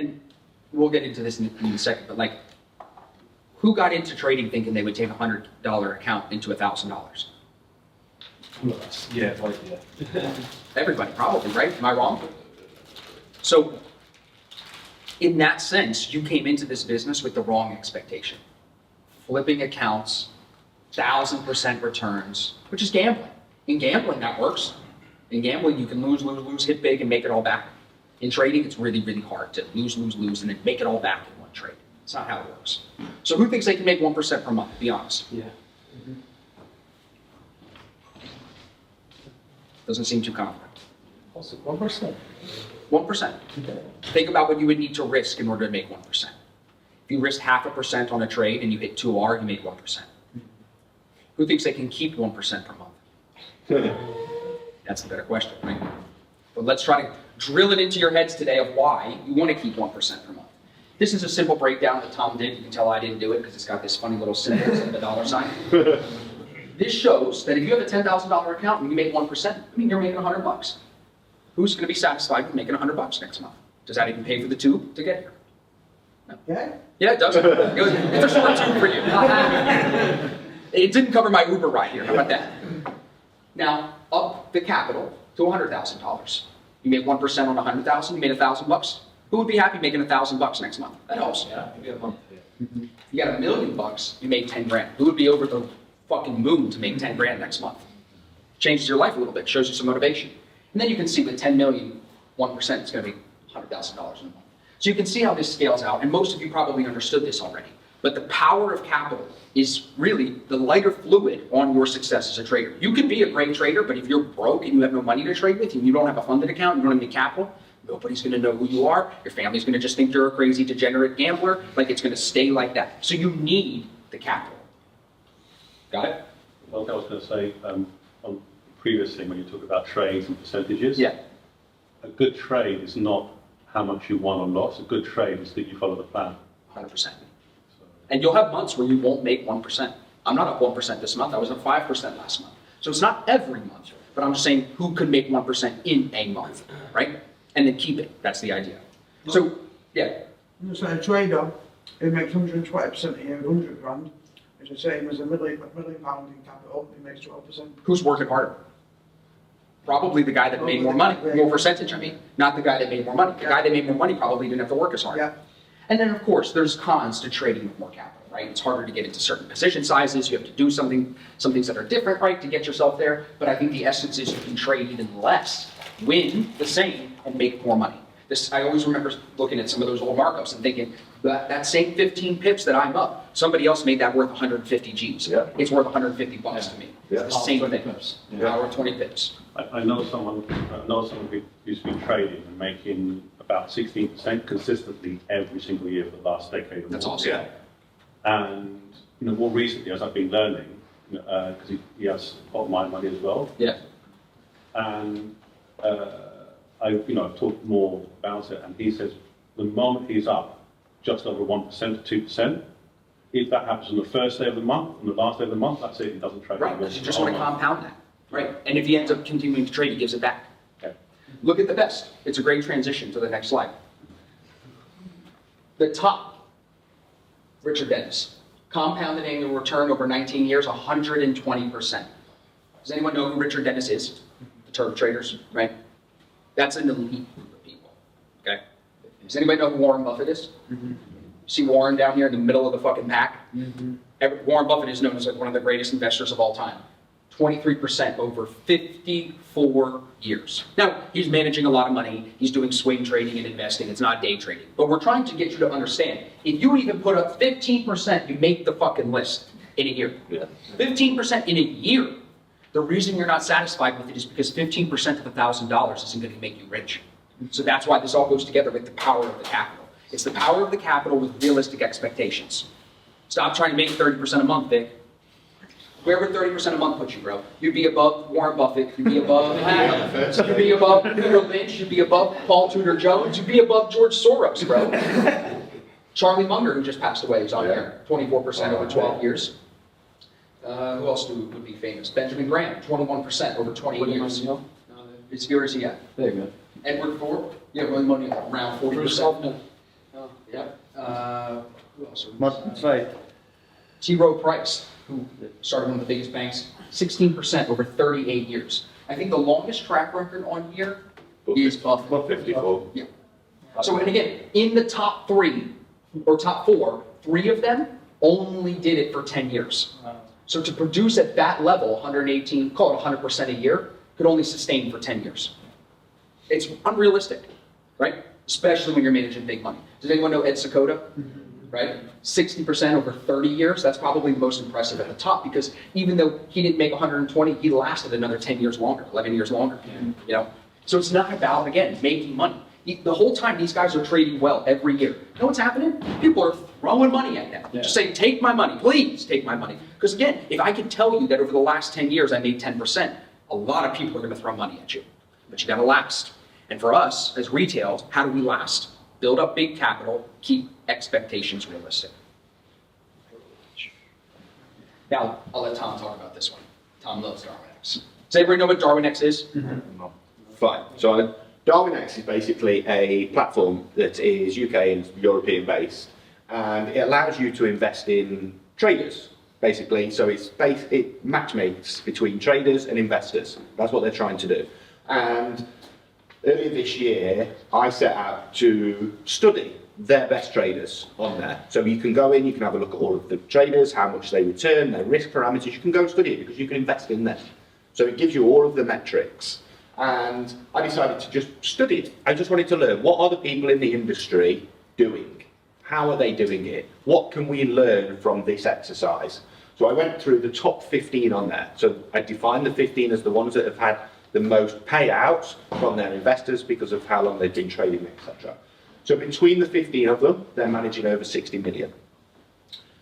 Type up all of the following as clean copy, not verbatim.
and we'll get into this in a second, but like, who got into trading thinking they would take a $100 account into $1,000? Yeah, like, yeah. Everybody, probably, right? Am I wrong? So, in that sense, you came into this business with the wrong expectation. Flipping accounts, 1,000% returns, which is gambling. In gambling, that works. In gambling, you can lose, hit big, and make it all back. In trading, it's really, really hard to lose, and then make it all back in one trade. It's not how it works. So who thinks they can make 1% per month? Be honest. Yeah. Doesn't seem too confident. Also, 1%. 1%. Okay. Think about what you would need to risk in order to make 1%. If you risk 0.5% on a trade and you hit 2R, you made 1%. Who thinks they can keep 1% per month? That's the better question, right? But let's try to drill it into your heads today of why you want to keep 1% per month. This is a simple breakdown that Tom did. You can tell I didn't do it because it's got this funny little symbol of the dollar sign. This shows that if you have a $10,000 account and you make 1%, I mean, you're making $100. Who's going to be satisfied with making $100 next month? Does that even pay for the tube to get here? No. Yeah. Yeah, it does. It's a short tube for you. It didn't cover my Uber ride here. How about that? Now, up the capital to $100,000. You made 1% on 100,000. You made $1,000. Who would be happy making $1,000 next month? That helps. Yeah, maybe a month. Yeah. You got $1 million. You made 10 grand. Who would be over the fucking moon to make 10 grand next month? Changes your life a little bit. Shows you some motivation. And then you can see with 10 million, 1% is going to be $100,000 in a month. So you can see how this scales out, and most of you probably understood this already. But the power of capital is really the lighter fluid on your success as a trader. You can be a great trader, but if you're broke and you have no money to trade with, and you don't have a funded account, you don't have any capital, nobody's going to know who you are. Your family's going to just think you're a crazy, degenerate gambler. Like, it's going to stay like that. So you need the capital. Got it? Well, I was going to say, on the previous thing, when you talk about trades and percentages, Yeah. a good trade is not how much you won or lost. A good trade is that you follow the plan. 100%. And you'll have months where you won't make 1%. I'm not up 1% this month. I was up 5% last month. So it's not every month, but I'm just saying who could make 1% in a month, right? And then keep it. That's the idea. So, yeah. So a trader who makes 120% a year, 100 grand, is the same as a million pound in capital, who makes 12%. Who's working harder? Probably the guy that made more money, more percentage, I mean, not the guy that made more money. The guy that made more money probably didn't have to work as hard. Yeah. And then, of course, there's cons to trading with more capital, right? It's harder to get into certain position sizes. You have to do some things that are different, right, to get yourself there. But I think the essence is you can trade even less, win the same, and make more money. I always remember looking at some of those old markups and thinking, that same 15 pips that I'm up, somebody else made that worth 150 G's. Yeah. It's worth 150 bucks to me. Yeah. It's the same 20 thing. pips. Yeah. Or 20 pips. I know someone who used to be trading and making about 16% consistently every single year for the last decade. That's more. awesome. Yeah. And more recently, as I've been learning, because he has got my money as well. Yeah. And I've talked more about it, and he says the moment he's up just over 1% to 2%, if that happens on the first day of the month, on the last day of the month, that's it. He doesn't trade. Right, because you just want to compound that, right? And if he ends up continuing to trade, he gives it back. Okay. Look at the best. It's a great transition to the next slide. The top, Richard Dennis, compounded annual return over 19 years, 120%. Does anyone know who Richard Dennis is? The turf traders, right? That's an elite group of people, okay? Does anybody know who Warren Buffett is? Mm-hmm. See Warren down here in the middle of the fucking pack? Mm-hmm. Warren Buffett is known as like one of the greatest investors of all time. 23% over 54 years. Now, he's managing a lot of money. He's doing swing trading and investing. It's not day trading. But we're trying to get you to understand, if you even put up 15%, you make the fucking list in a year. Yeah. 15% in a year. The reason you're not satisfied with it is because 15% of $1,000 isn't going to make you rich. So that's why this all goes together with the power of the capital. It's the power of the capital with realistic expectations. Stop trying to make 30% a month, Vic. Where would 30% a month put you, bro? You'd be above Warren Buffett. You'd be above you'd be above Peter Lynch. You'd be above Paul Tudor Jones. You'd be above George Soros, bro. Charlie Munger, who just passed away, is on there. 24% over 12 years. Who else would be famous? Benjamin Graham, 21% over 20 years. It's where is he at? There you go. Edward Thorpe, yeah, well, money around 40%. Yep. Who else? Must say, T. Rowe Price, who started one of the biggest banks, 16% over 38 years. I think the longest track record on here is Buffett. Well, 54. Yeah. So, and again, in the top 3 or top 4, 3 of them only did it for 10 years. So to produce at that level, 118, call it 100% a year, could only sustain for 10 years. It's unrealistic, right? Especially when you're managing big money. Does anyone know Ed Seykota? Right? 60% over 30 years, that's probably the most impressive at the top, because even though he didn't make 120, he lasted another 10 years longer, 11 years longer, you know? So it's not about, again, making money. The whole time these guys are trading well every year. You know what's happening? People are throwing money at them. Yeah. Just saying, take my money, please take my money. Because again, if I can tell you that over the last 10 years I made 10%, a lot of people are gonna throw money at you. But you gotta last. And for us, as retail, how do we last? Build up big capital, keep expectations realistic. Now, I'll let Tom talk about this one. Tom loves Darwin X. Does everybody know what Darwin X is? Fine. So DarwinX is basically a platform that is UK and European based, and it allows you to invest in traders, basically. So it matchmakes between traders and investors. That's what they're trying to do. And earlier this year, I set out to study their best traders on there. So you can go in, you can have a look at all of the traders, how much they return, their risk parameters. You can go and study it because you can invest in them. So it gives you all of the metrics. And I decided to just study it. I just wanted to learn, what are the people in the industry doing? How are they doing it? What can we learn from this exercise? So I went through the top 15 on there. So I defined the 15 as the ones that have had the most payouts from their investors because of how long they've been trading, etc. So between the 15 of them, they're managing over 60 million.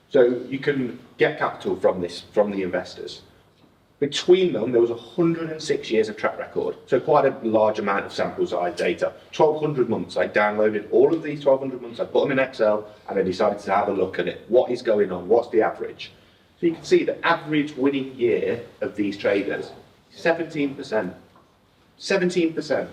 So you can get capital from this, from the investors. Between them, there was 106 years of track record, so quite a large amount of sample size data. 1,200 months, I downloaded all of these 1,200 months, I put them in Excel, and I decided to have a look at it. What is going on? What's the average? So you can see the average winning year of these traders, 17%. 17%.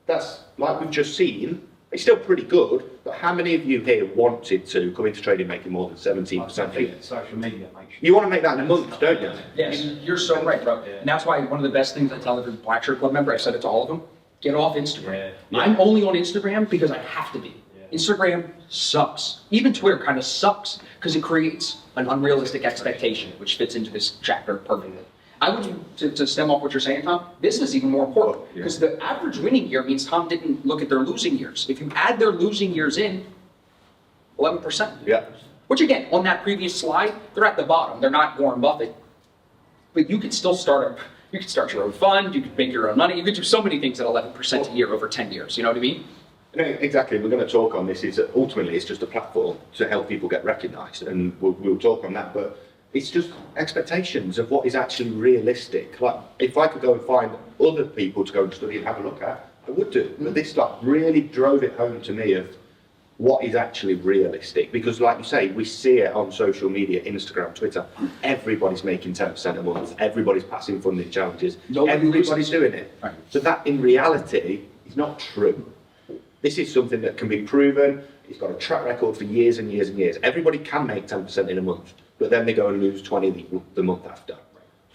That's, like we've just seen, it's still pretty good, but how many of you here wanted to come into trading making more than 17% a year? social media makes You want to make that in a month, don't you? Yes, you're so right, bro. And that's why one of the best things I tell every Black Shirt Club member, I said it to all of them, get off Instagram. Yeah. I'm only on Instagram because I have to be. Instagram sucks. Even Twitter kind of sucks because it creates an unrealistic expectation, which fits into this chapter perfectly. I would, to stem off what you're saying, Tom, this is even more important because the average winning year means Tom didn't look at their losing years. If you add their losing years in, 11%. Yeah. Which again, on that previous slide, they're at the bottom. They're not Warren Buffett. But you could still start your own fund, you could make your own money, you could do so many things at 11% a year over 10 years, you know what I mean? No, exactly. We're going to talk on this. Is that ultimately it's just a platform to help people get recognised, and we'll talk on that. But it's just expectations of what is actually realistic. Like if I could go and find other people to go and study and have a look at, I would do. But this like really drove it home to me of what is actually realistic. Because like you say, we see it on social media, Instagram, Twitter. Everybody's making 10% a month. Everybody's passing funding challenges. Everybody's doing it. Right. So that in reality is not true. This is something that can be proven. It's got a track record for years and years and years. Everybody can make 10% in a month, but then they go and lose 20 the month after.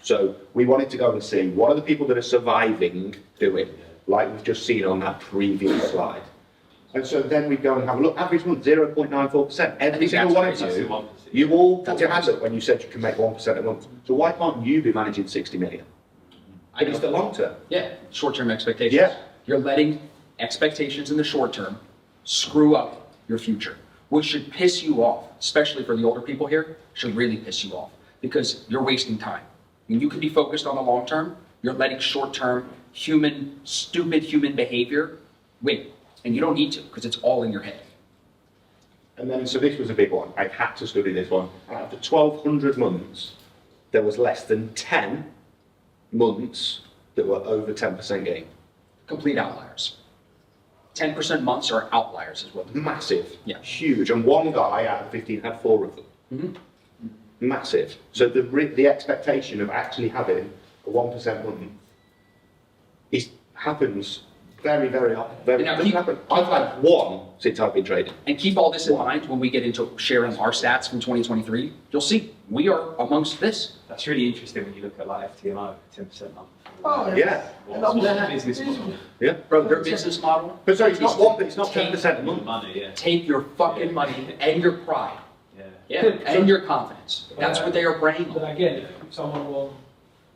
So we wanted to go and see what are the people that are surviving doing, like we've just seen on that previous slide. And so then we go and have a look. Average month, 0.94%. Every single one of you, you all put your hands up when you said you can make 1% a month. So why can't you be managing 60 million? But it's the long term. Yeah, short-term expectations. Yeah. You're letting expectations in the short term screw up your future, which should piss you off, especially for the older people here, should really piss you off because you're wasting time. When you can be focused on the long term, you're letting short-term stupid human behavior win. And you don't need to because it's all in your head. And then, so this was a big one. I had to study this one. Out of the 1,200 months, there was less than 10 months that were over 10% gain. Complete outliers. 10% months are outliers as well. Massive. Yeah. Huge. And one guy out of 15 had 4 of them. Mm-hmm. Massive. So the expectation of actually having a 1% month happens Very, very, very. Now, Doesn't happen. I've had one since I've been trading. And keep all this in mind when we get into sharing our stats from 2023. You'll see, we are amongst this. That's really interesting when you look at like FTMO, 10% month. Oh, Yeah, What's the business model? yeah. Bro, their business model, But so it's not one, it's not 10% a month. Money, yeah. take your fucking money and your pride. Yeah. Yeah, and your confidence. That's what they are preying Then on. again, if someone won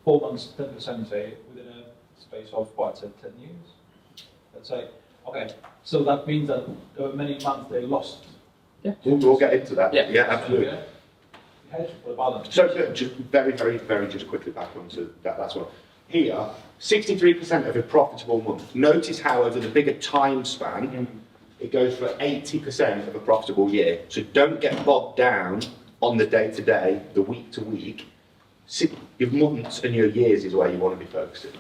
4 months, 10%, say, within a space of what, say, 10 years? Let's say, okay, so that means that there were many months they lost. We'll get into that. Yeah. Yeah, absolutely. Okay? Hedge for the balance. So just very just quickly back onto that last one. Here, 63% of a profitable month. Notice how over the bigger time span, it goes for 80% of a profitable year. So don't get bogged down on the day-to-day, the week-to-week. Your months and your years is where you want to be focusing.